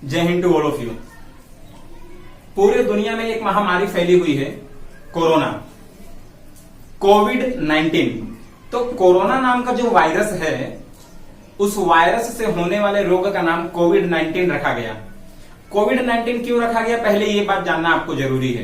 जय Hind to all of you. पूरे दुनिया में एक महामारी फैली हुई है, कोरोना, कोविड-19। तो कोरोना नाम का जो वायरस है, उस वायरस से होने वाले रोग का नाम कोविड-19 रखा गया। कोविड-19 क्यों रखा गया, पहले ये बात जानना आपको जरूरी है।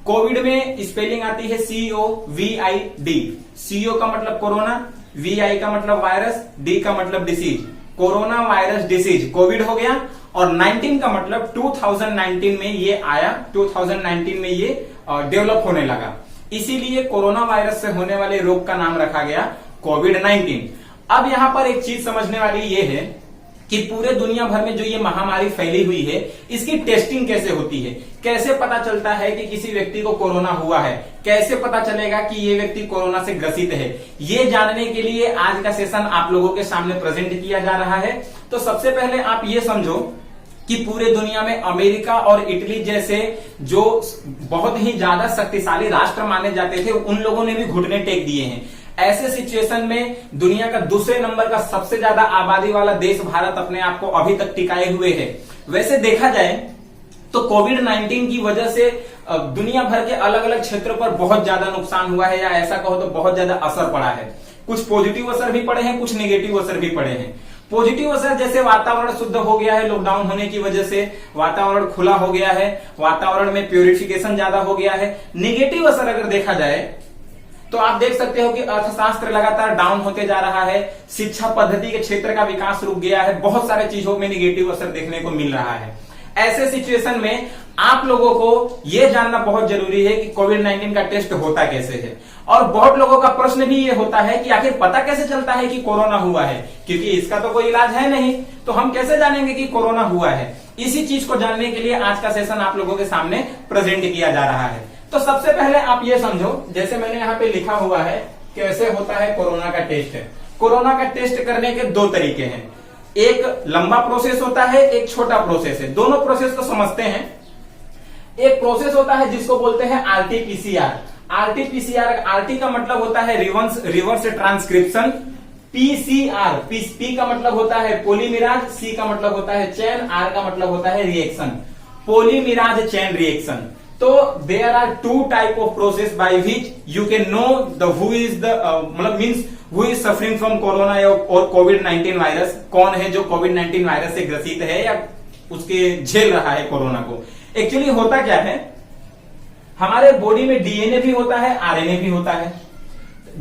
कोविड में स्पेलिंग आती है COVID। CO का मतलब कोरोना, VI का मतलब वायरस, D का मतलब disease. Corona virus disease Covid हो गया, और 19 का मतलब 2019 में ये आया, 2019 में ये डेवलप होने लगा। इसीलिए कोरोना वायरस से होने वाले रोग का नाम रखा गया कोविड-19। अब यहां पर एक चीज समझने वाली ये है कि पूरे दुनिया भर में जो ये महामारी फैली हुई है, इसकी टेस्टिंग कैसे होती है, कैसे पता चलता है कि किसी व्यक्ति को कोरोना हुआ है, कैसे पता चलेगा कि ये व्यक्ति कोरोना से ग्रसित है। ये जानने के लिए आज का सेशन आप लोगों के सामने प्रेजेंट किया जा रहा है। तो सबसे पहले आप ये समझो कि पूरे दुनिया में अमेरिका और इटली जैसे जो बहुत ही ज्यादा शक्तिशाली राष्ट्र माने जाते थे, उन लोगों ने भी घुटने टेक दिए हैं। ऐसे सिचुएशन में दुनिया का दूसरे नंबर का सबसे ज्यादा आबादी वाला देश भारत अपने आप को अभी तक टिकाए हुए है। वैसे देखा जाए तो कोविड-19 की वजह से दुनिया भर के अलग अलग क्षेत्रों पर बहुत ज्यादा नुकसान हुआ है, या ऐसा कहो तो बहुत ज्यादा असर पड़ा है। कुछ पॉजिटिव असर भी पड़े हैं, कुछ नेगेटिव असर भी पड़े हैं। पॉजिटिव असर जैसे वातावरण शुद्ध हो गया है, लॉकडाउन होने की वजह से वातावरण खुला हो गया है, वातावरण में प्यूरिफिकेशन ज्यादा हो गया है। नेगेटिव असर अगर देखा जाए तो आप देख सकते हो कि अर्थशास्त्र लगातार डाउन होते जा रहा है, शिक्षा पद्धति के क्षेत्र का विकास रुक गया है, बहुत सारे चीजों में नेगेटिव असर देखने को मिल रहा है। ऐसे सिचुएशन में आप लोगों को यह जानना बहुत जरूरी है कि कोविड-19 का टेस्ट होता कैसे है। और बहुत लोगों का प्रश्न भी ये होता है कि आखिर पता कैसे चलता है कि कोरोना हुआ है, क्योंकि इसका तो कोई इलाज है नहीं, तो हम कैसे जानेंगे कि कोरोना हुआ है। इसी चीज को जानने के लिए आज का सेशन आप लोगों के सामने प्रेजेंट किया जा रहा है। तो सबसे पहले आप ये समझो, जैसे मैंने यहाँ पे लिखा हुआ है कैसे होता है कोरोना का टेस्ट। कोरोना का टेस्ट करने के दो तरीके हैं, एक लंबा प्रोसेस होता है, एक छोटा प्रोसेस है। दोनों प्रोसेस को समझते हैं। एक प्रोसेस होता है जिसको बोलते हैं RT-PCR। RT का मतलब होता है रिवर्स ट्रांसक्रिप्शन। P का मतलब होता है पोलीमिराज, C का मतलब होता है चेन, R का मतलब होता है रिएक्शन, पोलीमिराज चेन रिएक्शन। तो there are two type of process by which you can know the who is suffering from corona और कोविड-19 वायरस। कौन है जो कोविड-19 वायरस से ग्रसित है या उसके झेल रहा है कोरोना को। एक्चुअली होता क्या है, हमारे बॉडी में DNA भी होता है, RNA भी होता है।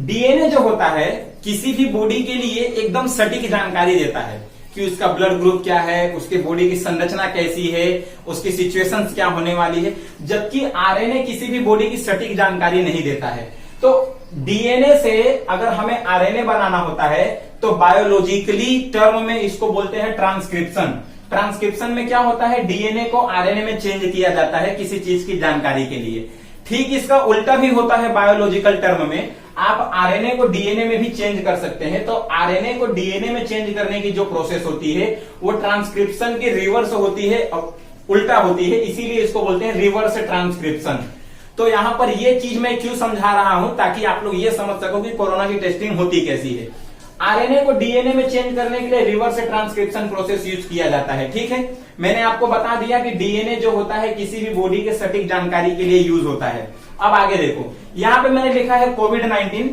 DNA जो होता है किसी भी बॉडी के लिए एकदम सटीक जानकारी देता है कि उसका ब्लड ग्रुप क्या है, उसके बॉडी की संरचना कैसी है, उसकी सिचुएशंस क्या होने वाली है। जबकि RNA किसी भी बॉडी की सटीक जानकारी नहीं देता है। तो DNA से अगर हमें RNA बनाना होता है तो बायोलॉजिकली टर्म में इसको बोलते हैं ट्रांसक्रिप्शन। ट्रांसक्रिप्शन में क्या होता है, DNA को RNA में चेंज किया जाता है किसी चीज की जानकारी के लिए। ठीक इसका उल्टा भी होता है बायोलॉजिकल टर्म में। आप RNA को DNA में भी चेंज कर सकते हैं। तो RNA को DNA में चेंज करने की जो प्रोसेस होती है वो ट्रांसक्रिप्शन की रिवर्स होती है, उल्टा होती है, इसीलिए इसको बोलते हैं रिवर्स ट्रांसक्रिप्शन। तो यहां पर ये चीज मैं क्यों समझा रहा हूं, ताकि आप लोग ये समझ सको कि कोरोना की टेस्टिंग होती कैसी है। RNA को DNA में चेंज करने के लिए रिवर्स ट्रांसक्रिप्शन प्रोसेस यूज किया जाता है। ठीक है, मैंने आपको बता दिया कि DNA जो होता है किसी भी बॉडी के सटीक जानकारी के लिए यूज होता है। अब आगे देखो, यहां पे मैंने लिखा है कोविड-19।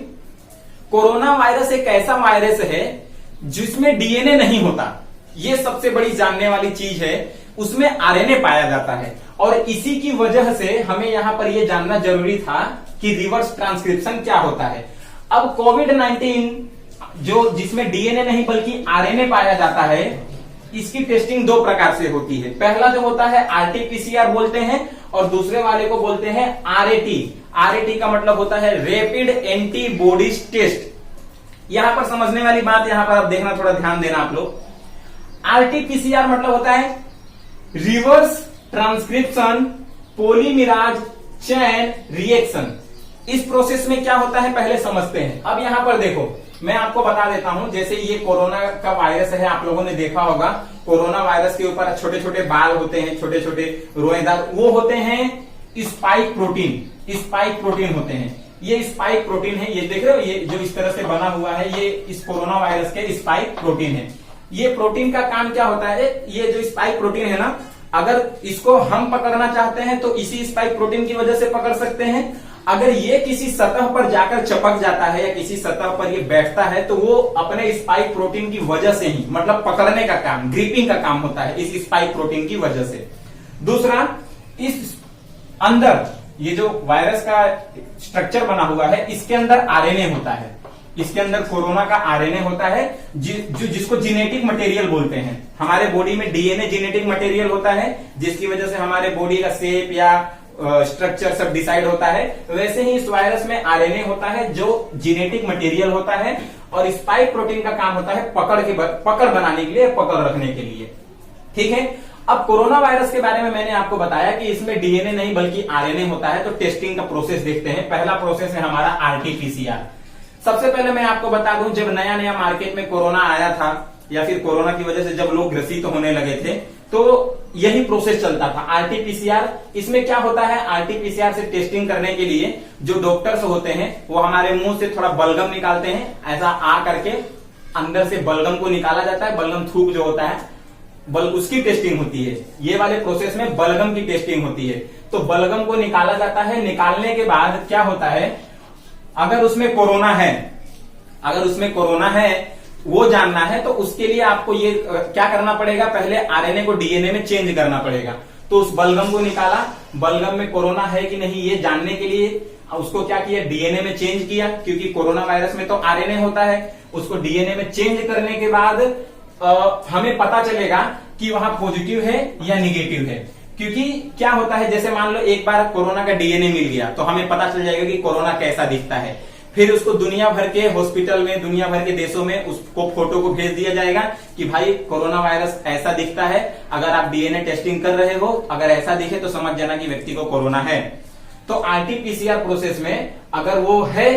कोरोना वायरस एक ऐसा वायरस है जिसमें DNA नहीं होता। ये सबसे बड़ी जानने वाली चीज है, उसमें RNA पाया जाता है। और इसी की वजह से हमें यहां पर यह जानना जरूरी था कि रिवर्स ट्रांसक्रिप्शन क्या होता है। अब कोविड-19 जो जिसमें DNA नहीं बल्कि RNA पाया जाता है, इसकी टेस्टिंग दो प्रकार से होती है। पहला जो होता है RT-PCR बोलते हैं, और दूसरे वाले को बोलते हैं RAT का मतलब होता है रैपिड एंटीबॉडीज टेस्ट। यहां पर समझने वाली बात, यहां पर आप देखना, थोड़ा ध्यान देना आप लोग। RT-PCR मतलब होता है रिवर्स ट्रांसक्रिप्शन पोलीमिराज चेन रिएक्शन। इस प्रोसेस में क्या होता है पहले समझते हैं। अब यहां पर देखो, मैं आपको बता देता हूं, जैसे ये कोरोना का वायरस है, आप लोगों ने देखा होगा कोरोना वायरस के ऊपर छोटे छोटे बाल होते हैं, छोटे छोटे रोएदार, वो होते हैं स्पाइक प्रोटीन होते हैं। ये स्पाइक प्रोटीन है, ये देख रहे हो, ये जो इस तरह से बना हुआ है, ये इस कोरोना वायरस के स्पाइक प्रोटीन है। ये प्रोटीन का काम क्या होता है, ये जो स्पाइक प्रोटीन है ना, अगर इसको हम पकड़ना चाहते हैं तो इसी स्पाइक प्रोटीन की वजह से पकड़ सकते हैं। अगर ये किसी सतह पर जाकर चिपक जाता है या किसी सतह पर ये बैठता है तो वो अपने स्पाइक प्रोटीन की वजह से ही, मतलब पकड़ने का काम, ग्रिपिंग का काम होता है इस स्पाइक प्रोटीन की वजह से। दूसरा, इस अंदर ये जो वायरस का स्ट्रक्चर बना हुआ है इसके अंदर आरएनए होता है, इसके अंदर कोरोना का आरएनए होता है जिसको जेनेटिक मटेरियल बोलते हैं। हमारे बॉडी में डीएनए जेनेटिक मटेरियल होता है जिसकी वजह से हमारे बॉडी का शेप या स्ट्रक्चर सब डिसाइड होता है। वैसे ही इस वायरस में आरएनए होता है जो जेनेटिक मटेरियल होता है, और स्पाइक प्रोटीन का काम होता है पकड़ बनाने के लिए, पकड़ रखने के लिए। ठीक है, अब कोरोना वायरस के बारे में मैंने आपको बताया कि इसमें डीएनए नहीं बल्कि आरएनए होता है। तो टेस्टिंग का प्रोसेस देखते हैं। पहला प्रोसेस है हमारा आरटीपीसीआर। सबसे पहले मैं आपको बता दूं, जब नया नया मार्केट में कोरोना आया था या फिर कोरोना की वजह से जब लोग ग्रसित होने लगे थे तो यही प्रोसेस चलता था, आरटीपीसीआर। इसमें क्या होता है, आरटीपीसीआर से टेस्टिंग करने के लिए जो डॉक्टर्स होते हैं वो हमारे मुंह से थोड़ा बलगम निकालते हैं, ऐसा आ करके अंदर से बलगम को निकाला जाता है। बलगम थूक जो होता है उसकी टेस्टिंग होती है। ये वाले प्रोसेस में बलगम की टेस्टिंग होती है। तो बलगम को निकाला जाता है। निकालने के बाद क्या होता है, अगर उसमें कोरोना है वो जानना है तो उसके लिए आपको ये क्या करना पड़ेगा, पहले आरएनए को डीएनए में चेंज करना पड़ेगा। तो उस बलगम को निकाला, बलगम में कोरोना है कि नहीं ये जानने के लिए उसको क्या किया, डीएनए में चेंज किया, क्योंकि कोरोना वायरस में तो आरएनए होता है। उसको डीएनए में चेंज करने के बाद हमें पता चलेगा कि वहां पॉजिटिव है या निगेटिव है। क्योंकि क्या होता है, जैसे मान लो एक बार कोरोना का डीएनए मिल गया तो हमें पता चल जाएगा कि कोरोना कैसा दिखता है। फिर उसको दुनिया भर के हॉस्पिटल में, दुनिया भर के देशों में उसको फोटो को भेज दिया जाएगा कि भाई कोरोना वायरस ऐसा दिखता है, अगर आप डीएनए टेस्टिंग कर रहे हो, अगर ऐसा दिखे तो समझ जाना कि व्यक्ति को कोरोना है। तो आरटीपीसीआर प्रोसेस में अगर वो है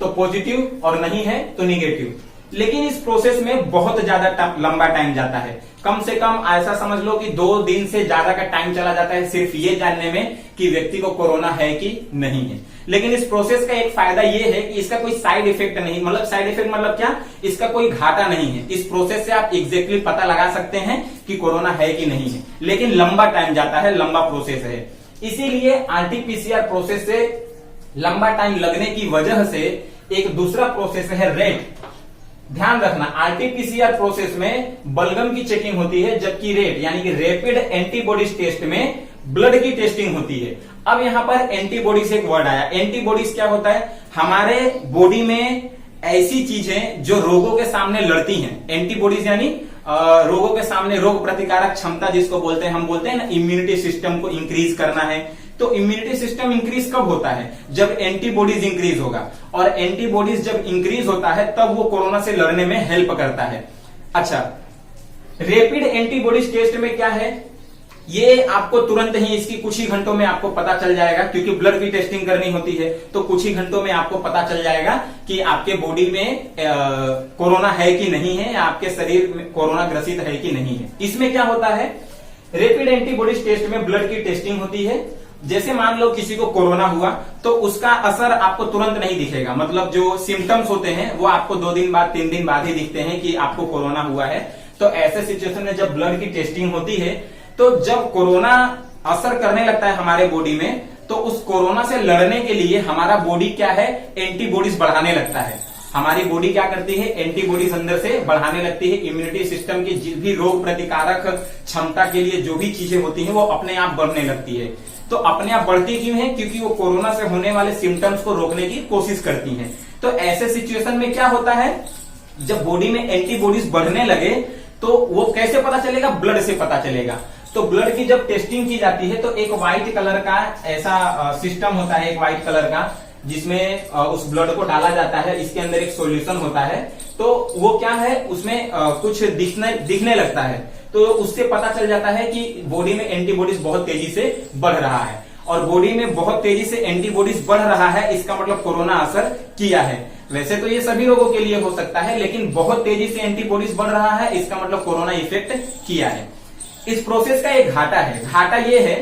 तो पॉजिटिव और नहीं है तो निगेटिव। लेकिन इस प्रोसेस में बहुत ज्यादा लंबा टाइम जाता है। कम से कम ऐसा समझ लो कि 2 दिन से ज्यादा का टाइम चला जाता है सिर्फ ये जानने में कि व्यक्ति को कोरोना है कि नहीं है। लेकिन इस प्रोसेस का एक फायदा ये है कि इसका कोई साइड इफेक्ट नहीं, मतलब साइड इफेक्ट मतलब क्या, इसका कोई घाटा नहीं है। इस प्रोसेस से आप एग्जैक्टली पता लगा सकते हैं कि कोरोना है कि नहीं है, लेकिन लंबा टाइम जाता है, लंबा प्रोसेस है। इसीलिए आरटीपीसीआर प्रोसेस से लंबा टाइम लगने की वजह से एक दूसरा प्रोसेस है रेट। ध्यान रखना, आरटीपीसीआर प्रोसेस में बलगम की चेकिंग होती है, जबकि रेट यानी कि रैपिड एंटीबॉडीज टेस्ट में ब्लड की टेस्टिंग होती है। अब यहां पर एंटीबॉडीज एक वर्ड आया। एंटीबॉडीज क्या होता है, हमारे बॉडी में ऐसी चीजें जो रोगों के सामने लड़ती हैं। एंटीबॉडीज यानी रोगों के सामने रोग प्रतिकारक क्षमता जिसको बोलते हैं, हम बोलते हैं ना इम्यूनिटी सिस्टम को इंक्रीज करना है। तो इम्यूनिटी सिस्टम इंक्रीज कब होता है, जब एंटीबॉडीज इंक्रीज होगा, और एंटीबॉडीज जब इंक्रीज होता है तब वो कोरोना से लड़ने में हेल्प करता है। अच्छा, रैपिड एंटीबॉडीज टेस्ट में क्या है, ये आपको तुरंत ही इसकी कुछ ही घंटों में आपको पता चल जाएगा, क्योंकि ब्लड की टेस्टिंग करनी होती है। तो कुछ ही घंटों में आपको पता चल जाएगा कि आपके बॉडी में कोरोना है कि नहीं है, या आपके शरीर में कोरोना ग्रसित है कि नहीं है। इसमें क्या होता है, रैपिड एंटीबॉडीज टेस्ट में ब्लड की टेस्टिंग होती है। जैसे मान लो किसी को कोरोना हुआ तो उसका असर आपको तुरंत नहीं दिखेगा, मतलब जो सिम्टम्स होते हैं वो आपको 2 दिन बाद 3 दिन बाद ही दिखते हैं कि आपको कोरोना हुआ है। तो ऐसे सिचुएशन में जब ब्लड की टेस्टिंग होती है तो जब कोरोना असर करने लगता है हमारे बॉडी में, तो उस कोरोना से लड़ने के लिए हमारा बॉडी क्या है, एंटीबॉडीज बढ़ाने लगता है। हमारी बॉडी क्या करती है, एंटीबॉडीज अंदर से बढ़ाने लगती है। इम्यूनिटी सिस्टम की जिस भी रोग प्रतिकारक क्षमता के लिए जो भी चीजें होती हैं वो अपने आप बढ़ने लगती है। तो अपने आप बढ़ती क्यों है, क्योंकि वो कोरोना से होने वाले सिम्टम्स को रोकने की कोशिश करती हैं। तो ऐसे सिचुएशन में क्या होता है, जब बॉडी में एंटीबॉडीज बढ़ने लगे तो वो कैसे पता चलेगा, ब्लड से पता चलेगा। तो ब्लड की जब टेस्टिंग की जाती है तो एक व्हाइट कलर का ऐसा सिस्टम होता है, एक व्हाइट कलर का, जिसमें उस ब्लड को डाला जाता है। इसके अंदर एक सॉल्यूशन होता है। तो वो क्या है, उसमें कुछ दिखने लगता है। तो उससे पता चल जाता है कि बॉडी में एंटीबॉडीज बहुत तेजी से बढ़ रहा है, और बॉडी में बहुत तेजी से एंटीबॉडीज बढ़ रहा है, इसका मतलब कोरोना असर किया है। वैसे तो ये सभी रोगों के लिए हो सकता है, लेकिन बहुत तेजी से एंटीबॉडीज बढ़ रहा है, इसका मतलब कोरोना इफेक्ट किया है। इस प्रोसेस का एक घाटा है। घाटा ये है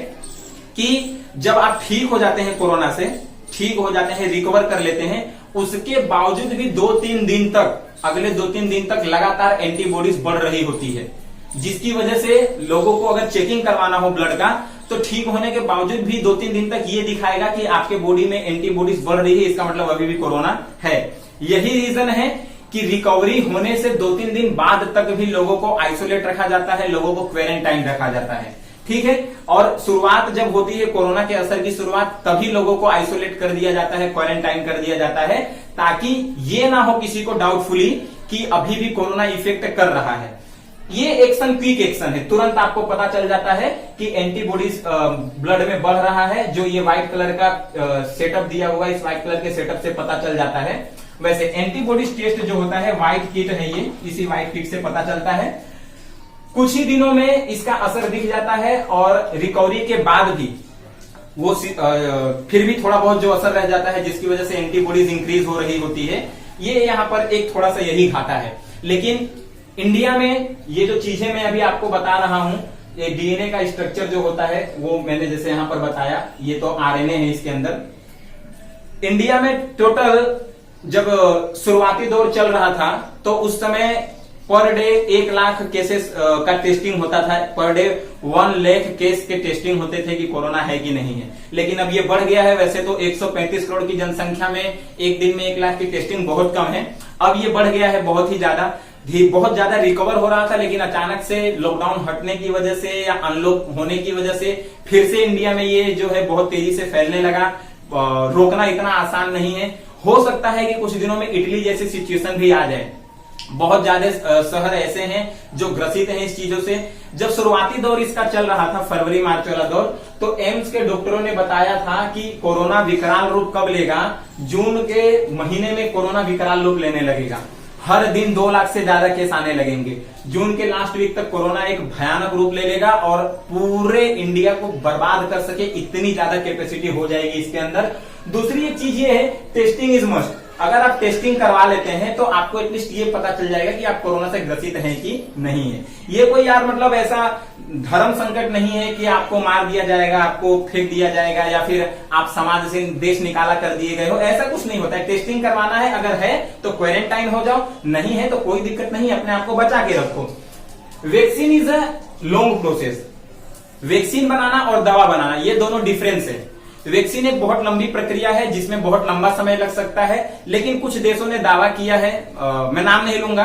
कि जब आप ठीक हो जाते हैं, कोरोना से ठीक हो जाते हैं, रिकवर कर लेते हैं, उसके बावजूद भी 2-3 दिन तक, अगले 2-3 दिन तक लगातार एंटीबॉडीज बढ़ रही होती है। जिसकी वजह से लोगों को अगर चेकिंग करवाना हो ब्लड का तो ठीक होने के बावजूद भी 2-3 दिन तक ये दिखाएगा कि आपके बॉडी में एंटीबॉडीज बढ़ रही है, इसका मतलब अभी भी कोरोना है। यही रीजन है कि रिकवरी होने से 2-3 दिन बाद तक भी लोगों को आइसोलेट रखा जाता है, लोगों को क्वारंटाइन रखा जाता है, ठीक है। और शुरुआत जब होती है कोरोना के असर की शुरुआत, तभी लोगों को आइसोलेट कर दिया जाता है, क्वारंटाइन कर दिया जाता है, ताकि ये ना हो किसी को डाउटफुली कि अभी भी कोरोना इफेक्ट कर रहा है। ये एक्शन क्विक एक्शन है, तुरंत आपको पता चल जाता है कि एंटीबॉडीज ब्लड में बढ़ रहा है। जो ये व्हाइट कलर का सेटअप दिया हुआ है, इस व्हाइट कलर के सेटअप से पता चल जाता है। वैसे एंटीबॉडीज टेस्ट जो होता है, व्हाइट किट है ये, इसी व्हाइट किट से पता चलता है। कुछ ही दिनों में इसका असर दिख जाता है और रिकवरी के बाद भी वो फिर भी थोड़ा बहुत जो असर रह जाता है, जिसकी वजह से एंटीबॉडीज इंक्रीज हो रही होती है। ये यहाँ पर एक थोड़ा सा यही घाटा है। लेकिन इंडिया में ये जो चीजें मैं अभी आपको बता रहा हूं, ये डीएनए का स्ट्रक्चर जो होता है वो मैंने जैसे यहां पर बताया, ये तो आरएनए है इसके अंदर। इंडिया में टोटल जब शुरुआती दौर चल रहा था तो उस समय पर डे 1 लाख केसेस का टेस्टिंग होता था, पर डे 1 लाख केस के टेस्टिंग होते थे कि कोरोना है कि नहीं है। लेकिन अब ये बढ़ गया है। वैसे तो 135 करोड़ की जनसंख्या में एक दिन में 1 लाख की टेस्टिंग बहुत कम है, अब ये बढ़ गया है बहुत ही ज्यादा। बहुत ज्यादा रिकवर हो रहा था, लेकिन अचानक से लॉकडाउन हटने की वजह से या अनलॉक होने की वजह से फिर से इंडिया में ये जो है बहुत तेजी से फैलने लगा। रोकना इतना आसान नहीं है। हो सकता है कि कुछ दिनों में इटली जैसी सिचुएशन भी आ जाए। बहुत ज्यादा शहर ऐसे हैं जो ग्रसित हैं इस चीजों से। जब शुरुआती दौर इसका चल रहा था, फरवरी मार्च वाला दौर, तो एम्स के डॉक्टरों ने बताया था कि कोरोना विकराल रूप कब लेगा, जून के महीने में कोरोना विकराल रूप लेने लगेगा। हर दिन 2 लाख से ज्यादा केस आने लगेंगे। जून के लास्ट वीक तक कोरोना एक भयानक रूप ले लेगा और पूरे इंडिया को बर्बाद कर सके इतनी ज्यादा कैपेसिटी हो जाएगी इसके अंदर। दूसरी एक चीज ये है, टेस्टिंग इज मस्ट। अगर आप टेस्टिंग करवा लेते हैं तो आपको एटलीस्ट ये पता चल जाएगा कि आप कोरोना से ग्रसित हैं कि नहीं है। ये कोई यार मतलब ऐसा धर्म संकट नहीं है कि आपको मार दिया जाएगा, आपको फेंक दिया जाएगा या फिर आप समाज से देश निकाला कर दिए गए हो, ऐसा कुछ नहीं होता है। टेस्टिंग करवाना है, अगर है तो क्वारंटाइन हो जाओ, नहीं है तो कोई दिक्कत नहीं, अपने आप को बचा के रखो। Vaccine is a long process. Vaccine बनाना और दवा बनाना ये दोनों डिफरेंस है। वैक्सीन एक बहुत लंबी प्रक्रिया है जिसमें बहुत लंबा समय लग सकता है, लेकिन कुछ देशों ने दावा किया है, मैं नाम नहीं लूंगा,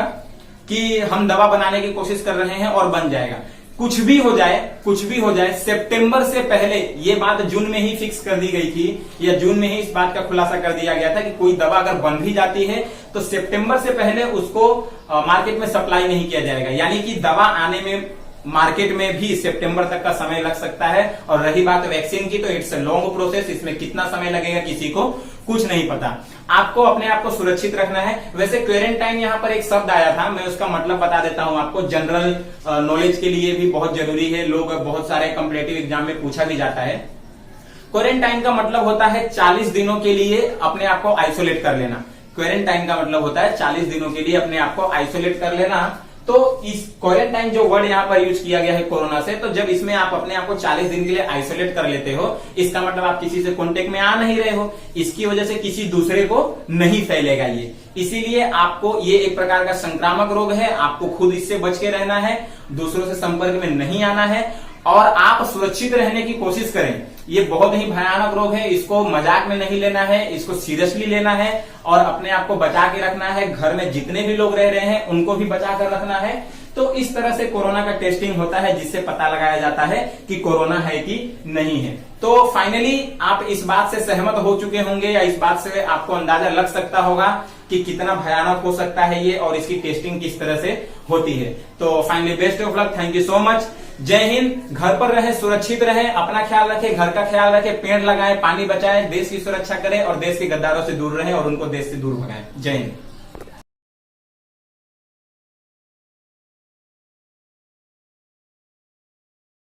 कि हम दवा बनाने की कोशिश कर रहे हैं और बन जाएगा। कुछ भी हो जाए, सितंबर से पहले, ये बात जून में ही फिक्स कर दी गई थी, या जून में ही इस बात का खुलासा कर दिया गया था कि कोई दवा अगर बन भी जाती है तो सितंबर से पहले उसको मार्केट में सप्लाई नहीं किया जाएगा। यानी कि दवा आने में मार्केट में भी सितंबर तक का समय लग सकता है। और रही बात वैक्सीन की, तो इट्स अ लॉन्ग प्रोसेस, इसमें कितना समय लगेगा किसी को कुछ नहीं पता। आपको अपने आप को सुरक्षित रखना है। वैसे क्वारंटाइन यहाँ पर एक शब्द आया था, मैं उसका मतलब बता देता हूँ आपको, जनरल नॉलेज के लिए भी बहुत जरूरी है। लोग बहुत सारे कॉम्पिटिटिव एग्जाम में पूछा भी जाता है। क्वारंटाइन का मतलब होता है 40 दिनों के लिए अपने आप को आइसोलेट कर लेना। क्वारंटाइन का मतलब होता है 40 दिनों के लिए अपने आप को आइसोलेट कर लेना। तो इस क्वारंटाइन जो वर्ड यहाँ पर यूज किया गया है कोरोना से, तो जब इसमें आप अपने आप को 40 दिन के लिए आइसोलेट कर लेते हो, इसका मतलब आप किसी से कांटेक्ट में आ नहीं रहे हो, इसकी वजह से किसी दूसरे को नहीं फैलेगा ये। इसीलिए आपको ये एक प्रकार का संक्रामक रोग है, आपको खुद इससे बच के रहना है, दूसरों से संपर्क में नहीं आना है और आप सुरक्षित रहने की कोशिश करें। ये बहुत ही भयानक रोग है, इसको मजाक में नहीं लेना है, इसको सीरियसली लेना है और अपने आप को बचा के रखना है। घर में जितने भी लोग रह रहे हैं उनको भी बचा कर रखना है। तो इस तरह से कोरोना का टेस्टिंग होता है, जिससे पता लगाया जाता है कि कोरोना है कि नहीं है। तो फाइनली आप इस बात से सहमत हो चुके होंगे, या इस बात से आपको अंदाजा लग सकता होगा कि कितना भयानक हो सकता है ये और इसकी टेस्टिंग किस तरह से होती है। तो finally best of luck, thank you so much, जय हिंद। घर पर रहे, सुरक्षित रहे, अपना ख्याल रखें, घर का ख्याल रखें, पेड़ लगाएं, पानी बचाएं, देश की सुरक्षा करें और देश के गद्दारों से दूर रहें और उनको देश से दूर भगाएं। जय हिंद।